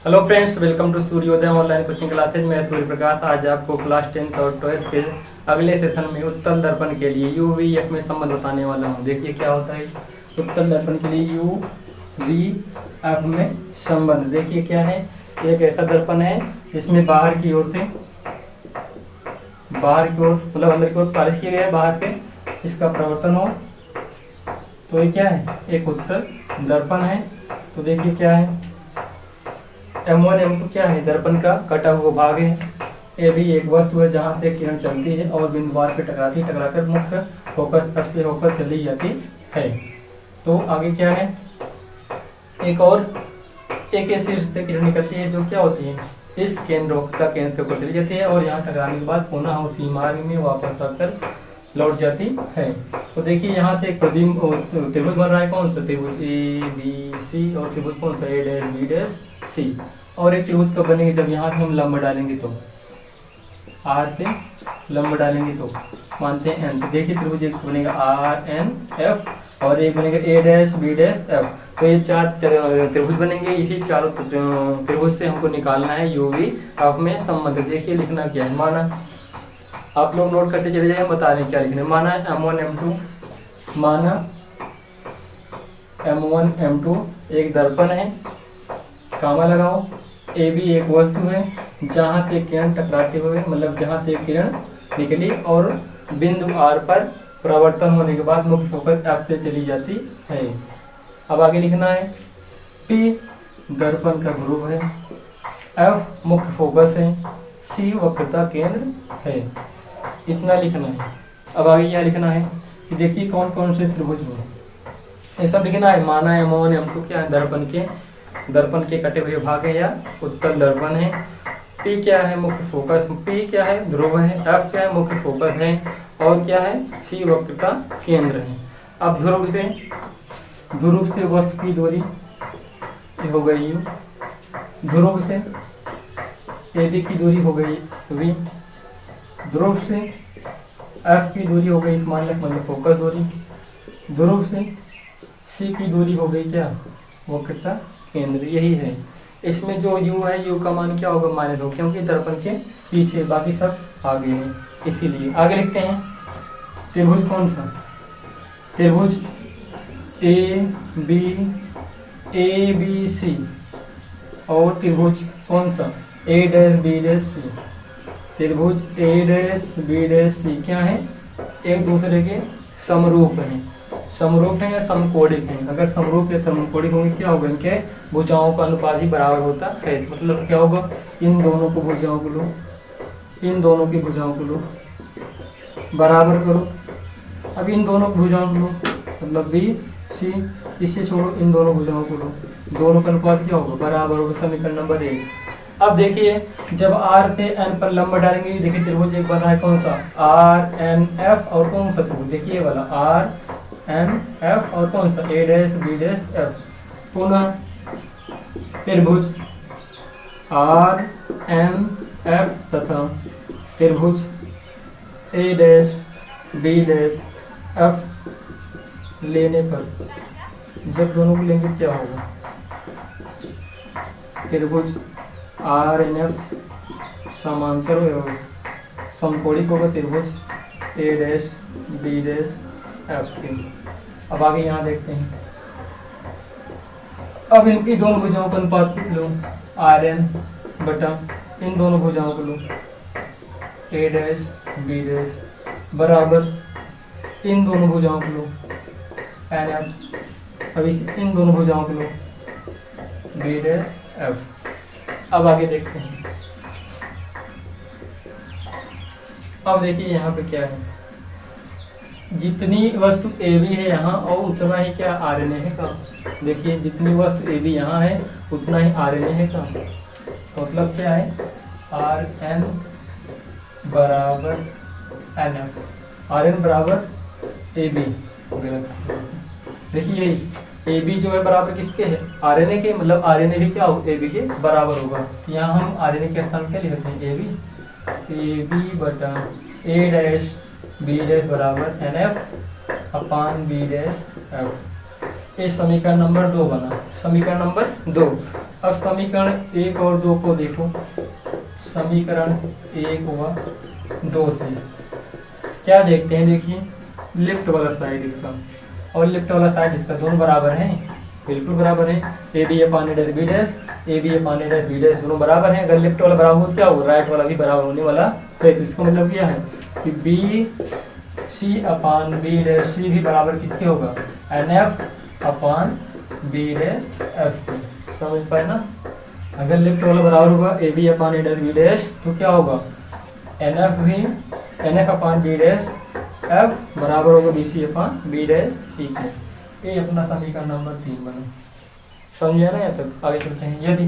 Hello friends, welcome to सूर्योदय online coaching classes. मैं सूर्य प्रकाश आज आपको क्लास 10th और 12th के अगले सेशन में उत्तल दर्पण के लिए UVF में संबंध बताने वाला हूं। देखिए क्या होता है उत्तल दर्पण के लिए UVF में संबंध। देखिए क्या है, एक ऐसा दर्पण है जिसमें बाहर की ओर मतलब अंदर की ओर पालिश किया गया है, बाहर पे इसका परावर्तन हो, तो ये क्या है, एक उत्तल दर्पण है। तो देखिए क्या है, M1 M2 क्या है, दर्पण का कटा हुआ भाग है। ये भी एक वस्तु है जहाँ से किरण चलती है और बिंदुवार पे टकराकर मुख्य फोकस F से होकर चली जाती है। तो आगे क्या है, एक ऐसी से किरण निकलती है जो क्या होती है, इस केंद्र वक्रता केंद्र से होकर चली जाती है और यहाँ टकराने के बाद पुनः उसी मार्ग में वापस आकर लौट जाती है। तो देखिए यहाँ से एक त्रिभुज बन रहा है, कौन सा त्रिभुज ABC, और त्रिभुज कौन सा ABC। और एक त्रिभुज कब बनेगी, जब यहाँ से हम लंब डालेंगे तो R पे लंब डालेंगे तो मानते हैं N। तो देखिए त्रिभुज एक बनेगा RNF और एक बनेगा A'B'F। तो ये चार त्रिभुज बनेंगे। इसी चारों त्रिभुज से हमको निकालना है UVF में संबंध। देखिए लिखना क्या है, माना आप लोग नोट करते चले जाइए, बता दें क्या लिखना है। माना M1 M2 एक दर्पण है, कामा लगाओ। AB एक वस्तु है जहाँ से किरण टकराते हुए, मतलब जहाँ से किरण निकली और बिंदु R पर परावर्तन होने के बाद मुख्य फोकस F से चली जाती है। अब आगे लिखना है, P दर्पण का ध्रुव है, F मुख्य फोकस है, C वक्रता केंद्र है। इतना लिखना है। अब आगे क्या लिखना है कि देखिए कौन कौन से त्रिभुज हैं, ये सब लिखना है। माना M1 M2 क्या है, दर्पण के कटे हुए भाग है या उत्तल दर्पण है। P क्या है, मुख्य फोकस। P क्या है, ध्रुव है। F क्या है, मुख्य फोकस है। और क्या है, C वक्रता केंद्र है। अब ध्रुव से वस्तु की दूरी हो गई U, ध्रुव से AB की दूरी हो गई V, ध्रुव से F की दूरी हो गई मतलब फोकस दूरी, ध्रुव से C की दूरी हो गई क्या, वक्रता केंद्र। यही है। इसमें जो U है, U का मान क्या होगा, -2, क्योंकि दर्पण के पीछे, बाकी सब आगे हैं, इसीलिए। आगे लिखते हैं त्रिभुज कौन सा, त्रिभुज ABC और त्रिभुज कौन सा A'B'C। त्रिभुज A'B'C क्या है, एक दूसरे के समरूप हैं। समरूप है या समकोणिक है। अगर समरूप या समकोणिक होंगे क्या होगा, इनके भुजाओं का अनुपात ही बराबर होता है। मतलब क्या होगा, इन दोनों की भुजाओं को लो बराबर करो। अब इन दोनों भुजाओं को लो, मतलब BC, इसे छोड़ो, इन दोनों भुजाओं को लो, दोनों का अनुपात क्या होगा, बराबर होगा। समीकरण नंबर 1। अब देखिए जब R से N पर लंब डालेंगे, देखिए त्रिभुज एक बना है, कौन सा RNF, और कौन सा त्रिभुज, देखिए ये वाला RNF और कौन सा A'B'F। पुनः त्रिभुज RNF तथा त्रिभुज A'B'F लेने पर, जब दोनों को लेंगे क्या होगा, त्रिभुज RNF समांतर होगा, समकोणिक होगा त्रिभुज A'B'F के। अब आगे यहाँ देखते हैं, अब इनकी दोनों भुजाओं का अनुपात लो, RN बटा इन दोनों भुजाओं को लो A'B'F बराबर इन दोनों भुजाओं को लो NF। अब इन दोनों भुजाओं को लो B'F। अब आगे देखते हैं। अब देखिए यहाँ पे क्या है, जितनी वस्तु AB है यहाँ और उतना ही क्या RNA है का। देखिए जितनी वस्तु AB यहाँ है उतना ही RNA है का। मतलब क्या है, RN बराबर NF, RN बराबर AB। देखिए यही AB जो है बराबर किसके है, RNA के, मतलब RNA भी क्या होगा, AB के बराबर होगा। यहाँ हम RNA के स्थान क्या लिखते हैं, AB बटा A'B'F बराबर NF अपान B'F। ये समीकरण नंबर 2 बना। समीकरण नंबर 2। अब समीकरण 1 और 2 को देखो। समीकरण 1 व 2 से क्या देखते हैं, देखिए लिफ्ट वाला साइड इसका और लिफ्ट वाला साइड इसका दोनों बराबर हैं, बिल्कुल बराबर है। A B upon A dash B dash, A B upon A dash B dash दोनों बराबर हैं। अगर लिफ्ट वाला बराबर हो क्या होगा, राइट वाला भी बराबर होने वाला है। तो इसका मतलब क्या है कि B C upon B dash C भी बराबर किसके होगा, N F upon B dash F के। समझ पाए ना। अगर लिफ्ट वाला बराबर होगा A B upon A dash B dash तो क्या होगा, एन एफ भी N F upon B dash F बराबर होगा B C upon B dash C के। ये अपना समीकरण नंबर 3 बना। समझे ना यहाँ तक। आगे चलते हैं। यदि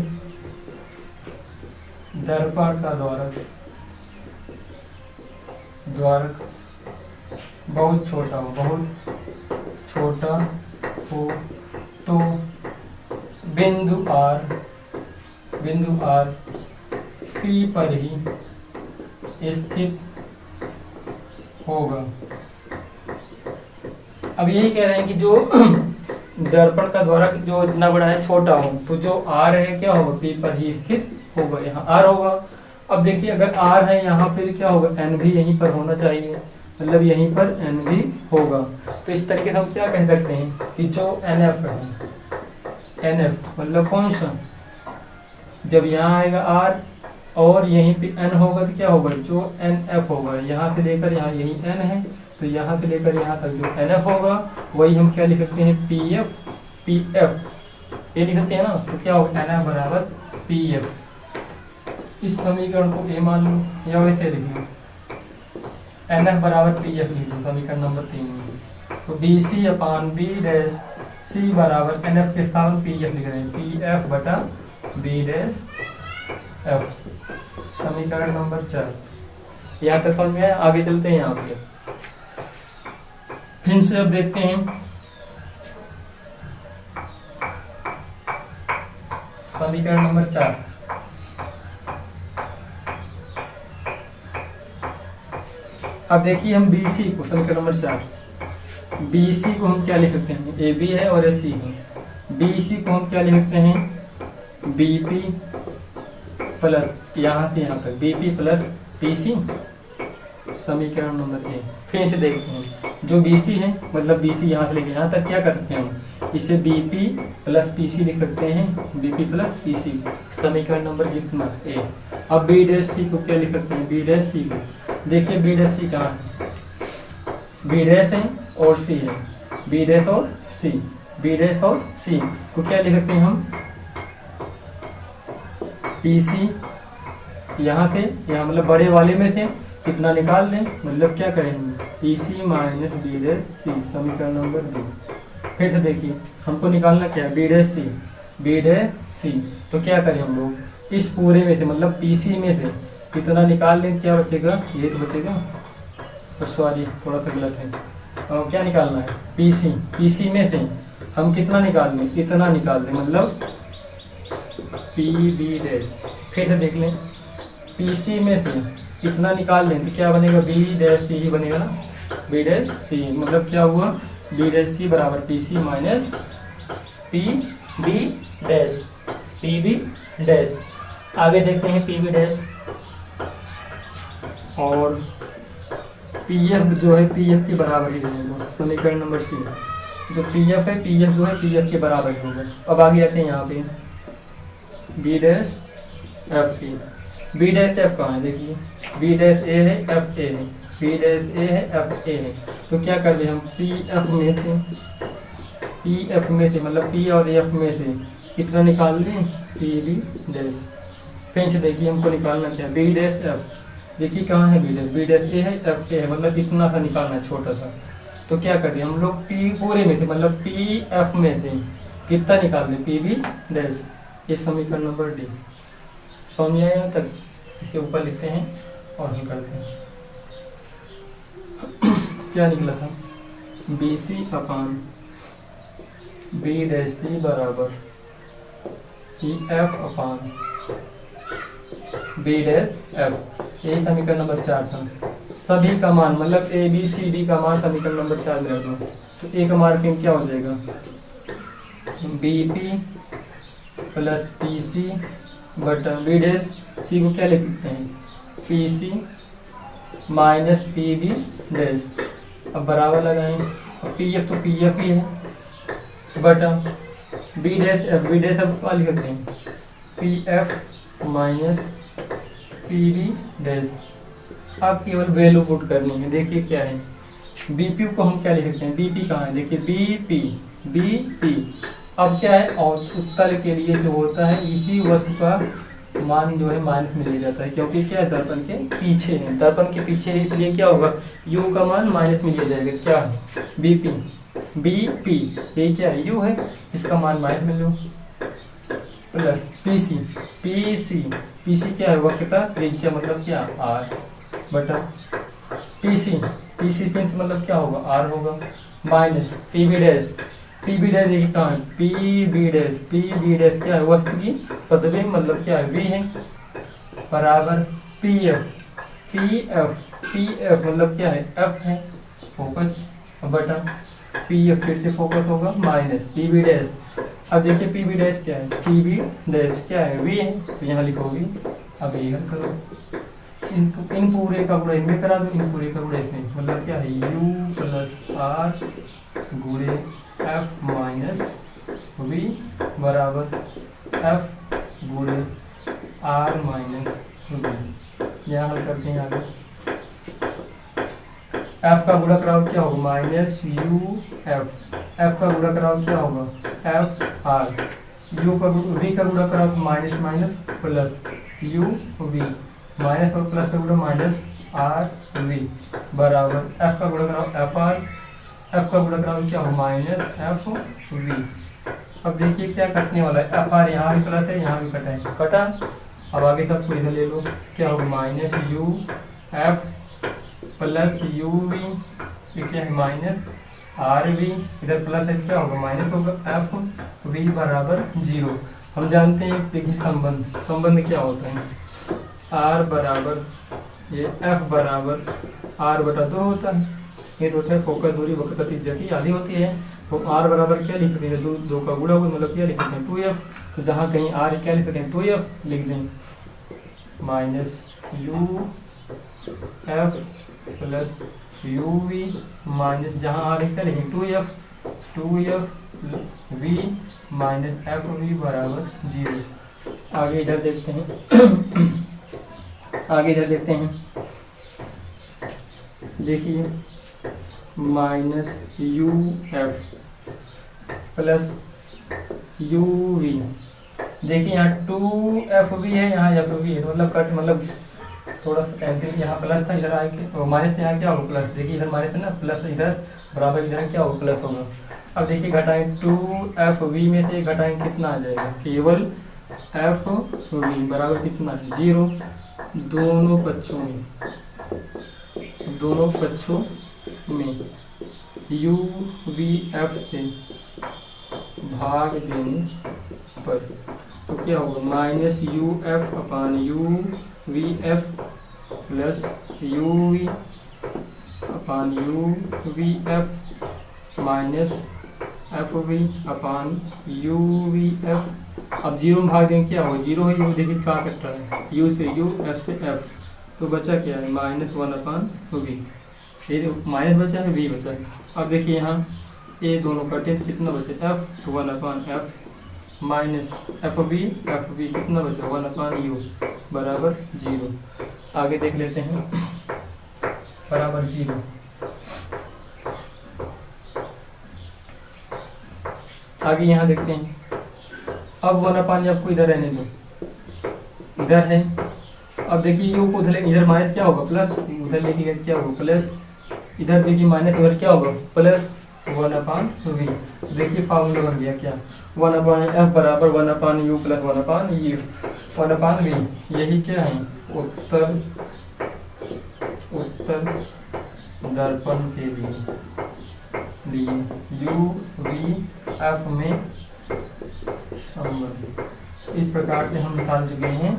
दर्पण का द्वारक बहुत छोटा हो तो बिंदु R P पर ही स्थित होगा। अब यही कह रहे हैं कि जो दर्पण का द्वारक जो इतना बड़ा है छोटा हो तो जो R है क्या होगा, P पर ही स्थित होगा, यहाँ R होगा। अब देखिए अगर R है यहाँ फिर क्या होगा, N भी यहीं पर होना चाहिए, मतलब यहीं पर N भी होगा। तो इस तरीके से हम क्या कह सकते हैं कि जो NF है, NF मतलब कौन सा, जब यहाँ आएगा R और यहीं पे N होगा तो क्या होगा, जो NF होगा। यहाँ से लेकर यहाँ यही N है तो यहाँ से लेकर यहाँ तक जो NF होगा वही हम क्या लिख सकते हैं, PF ये लिख सकते हैं ना। तो क्या होगा, NF बराबर PF। इस समीकरण को ए मान लो या वैसे लिख लो, NF बराबर PF लिख लो समीकरण नंबर 3 में। तो BC अपान B डैश C बराबर NF के स्थान PF लिख रहे हैं, PF बटा B डैश F। समीकरण नंबर 4 यहाँ तक समझ में आया। आगे चलते हैं यहाँ पे फिर से। अब देखते हैं समीकरण नंबर 4। अब देखिए हम BC को, समीकरण नंबर 4 BC को हम क्या लिख सकते हैं, AB है और AC है। BC को हम क्या लिख सकते हैं, BP प्लस यहाँ से यहाँ तक BP प्लस PC। समीकरण नंबर 1 फिर से देखते हैं। जो BC है मतलब BC यहाँ से लेके यहाँ तक क्या कर सकते हैं, इसे BP प्लस PC लिख सकते हैं, BP प्लस PC। समीकरण नंबर कितना, A। अब B डैश C को क्या लिख सकते हैं, B डैश C को। देखिए B डैश C कहाँ है, B डैश है और C है, B डैश और C, B डैश और C को क्या लिख सकते हैं हम, PC यहाँ थे, यहाँ मतलब बड़े वाले में थे, कितना निकाल लें, मतलब क्या करेंगे, PC minus B dash C। समीकरण नंबर 2। फिर से देखिए हमको निकालना क्या है, B डैश C। तो क्या करें हम लोग, इस पूरे में से मतलब PC में से कितना निकाल लें, क्या बचेगा, ये तो बचेगा। तो सॉरी थोड़ा सा गलत है, और क्या निकालना है, PC में से हम कितना निकाल लें, इतना निकाल दें, मतलब PB डैश। फिर से देख लें, PC में से कितना निकाल लें तो क्या बनेगा, B डैश C ही बनेगा ना, B डैश C। मतलब क्या हुआ, B डैश C बराबर PC माइनस PB डैश। आगे देखते हैं PB डैश और PF जो है PF के बराबर ही रहेगा। समीकरण नंबर C जो PF है, PF जो है PF के बराबर ही होगा। अब आगे आते हैं यहाँ पे B डैश F की। B डैश F कहाँ है, देखिए B डैश A है, F A है, B डैश A है, F A है। तो क्या कर दे हम, PF में से मतलब P और F में से कितना निकाल लें, PB डैश। फिर से देखिए हमको निकालना क्या है, B डैश F। देखिए कहाँ है B डैश A है, F A है, मतलब इतना सा निकालना है, छोटा सा। तो क्या कर दिया हम लोग, P पूरे में से मतलब PF में से कितना निकाल दें, PB डैश। ये समीकरण नंबर D। समझ आया यहाँ तक। इसे ऊपर लिखते हैं और हल करते हैं। क्या निकला था, BC अपान B डैश C बराबर EF अपान B डैश F। यही समीकरण नंबर 4 था। सभी का मान मतलब ABCD का मान समीकरण नंबर 4 में रख दो। तो A का मार्किंग क्या हो जाएगा, BP प्लस पी सी बटा बी डैश, सी को क्या लिख सकते हैं P C minus P B dash. अब बराबर लगाएं, पी एफ तो पी एफ ही है बटा B dash F, B dash अब क्या लिख सकते हैं P F minus P B dash. अब केवल वैल्यू पुट करनी है। देखिए क्या है बीपी को हम क्या लिख सकते हैं, बीपी कहाँ है, देखिए बीपी बीपी। अब क्या है और उत्तल के लिए जो होता है इसी वस्तु का मान जो है माइनस में ले जाता है, क्योंकि क्या है दर्पण के पीछे है, दर्पण के पीछे है, इसलिए क्या होगा यू का मान माइनस में लिया जाएगा। क्या है बीपी बीपी, ये क्या है यू है, इसका मान माइनस में लो प्लस पीसी पीसी पीसी क्या है वक्रता त्रिज्या मतलब क्या आर बटा पीसी पीसी पिन से मतलब क्या होगा आर होगा minus PB dash, PB dash देखिए कहाँ है पीबी डैश क्या है वस्तु की प्रतिबिंब मतलब क्या है वी है बराबर पीएफ पीएफ मतलब क्या है एफ है फोकस बटा पीएफ फिर से फोकस होगा माइनस पीबी डैश। अब देखिए पीबी डैश क्या है, पीबी डैश क्या है वी है, तो यहाँ लिखोगी। अब ये हल करो, इन पूरे का गुणा इनमें करा दो, इन पूरे का गुणा इसमें, मतलब क्या है यू प्लस आर गुणे एफ माइनस वी बराबर एफ गुणे आर माइनस वी। यहाँ हल करते हैं आगे। एफ का गुणा कराओ क्या होगा माइनस यू एफ का गुणा कराओ क्या होगा एफ आर, यू का वी का गुणा कराओ तो minus minus plus U V, minus और प्लस का गुणा माइनस आर वी बराबर एफ का गुणा कराओ एफ आर, एफ का गुणा कराओ क्या हो माइनस एफ वी। अब देखिए क्या कटने वाला है, एफ आर यहाँ भी प्लस है यहाँ भी कटा है, कटा। अब आगे सबको इधर ले लो, क्या होगा minus U F plus U V, ये क्या है माइनस आर वी, इधर प्लस है क्या होगा माइनस होगा एफ वी बराबर 0। हम जानते हैं देखिए संबंध क्या होता है, आर बराबर ये एफ बराबर आर बटा 2 होता है, ये होता है फोकस दूरी वक्रता त्रिज्या की आधी होती है। तो आर बराबर क्या लिख सकते हैं दो का गुणा हुआ मतलब क्या लिख सकते हैं 2f, तो जहाँ कहीं आर क्या लिख सकते हैं 2f लिख दें minus U F plus U V minus जहाँ आर क्या लिखें 2f we minus F we बराबर 0। आगे इधर देखते हैं आगे इधर देखते हैं, देखिए minus U F plus U V, देखिए यहाँ 2f भी है यहाँ एफ भी है, मतलब कट मतलब थोड़ा सा कैंसिल, यहाँ प्लस था इधर आके माइनस यहाँ क्या होगा प्लस, देखिए इधर माइनस है ना प्लस इधर बराबर इधर क्या होगा प्लस होगा। अब देखिए घटाएं 2f v में से घटाएं कितना आ जाएगा केवल एफ वी बराबर कितना 0, दोनों पक्षों में यू वी एफ से भाग देने पर तो क्या होगा minus U F upon you V F plus U V upon you V F minus F V upon you V F. अब 0 में भाग देंगे क्या होगा 0 है, यू देखिए क्या कट रहा है यू से यू एफ से एफ, तो बचा क्या है माइनस 1 अपान वी, ये माइनस बचा है वी बचा है। अब देखिए यहाँ ये दोनों कटे तो कितना बचे एफ, तो 1 upon F minus F we कितना बचा 1 अपान यू बराबर 0। आगे देख लेते हैं बराबर 0। आगे यहाँ देखते हैं, अब 1 अपान आपको इधर रहने दो, इधर है। अब देखिए यू को उधर इधर माइनस क्या होगा प्लस, उधर लेके क्या होगा प्लस, इधर देखिए माइनस उधर क्या होगा प्लस 1 अपान वी। देखिए फार्मूला बन गया क्या 1 अपान एफ बराबर 1 upon U plus 1 upon U 1 upon V. यही क्या है उत्तर दर्पण के लिए यू वी एफ में संबंध। इस प्रकार से हम निकाल चुके हैं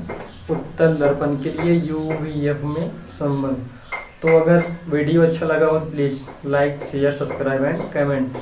उत्तल दर्पण के लिए यू वी एफ में संबंध। तो अगर वीडियो अच्छा लगा हो तो please like share subscribe and comment.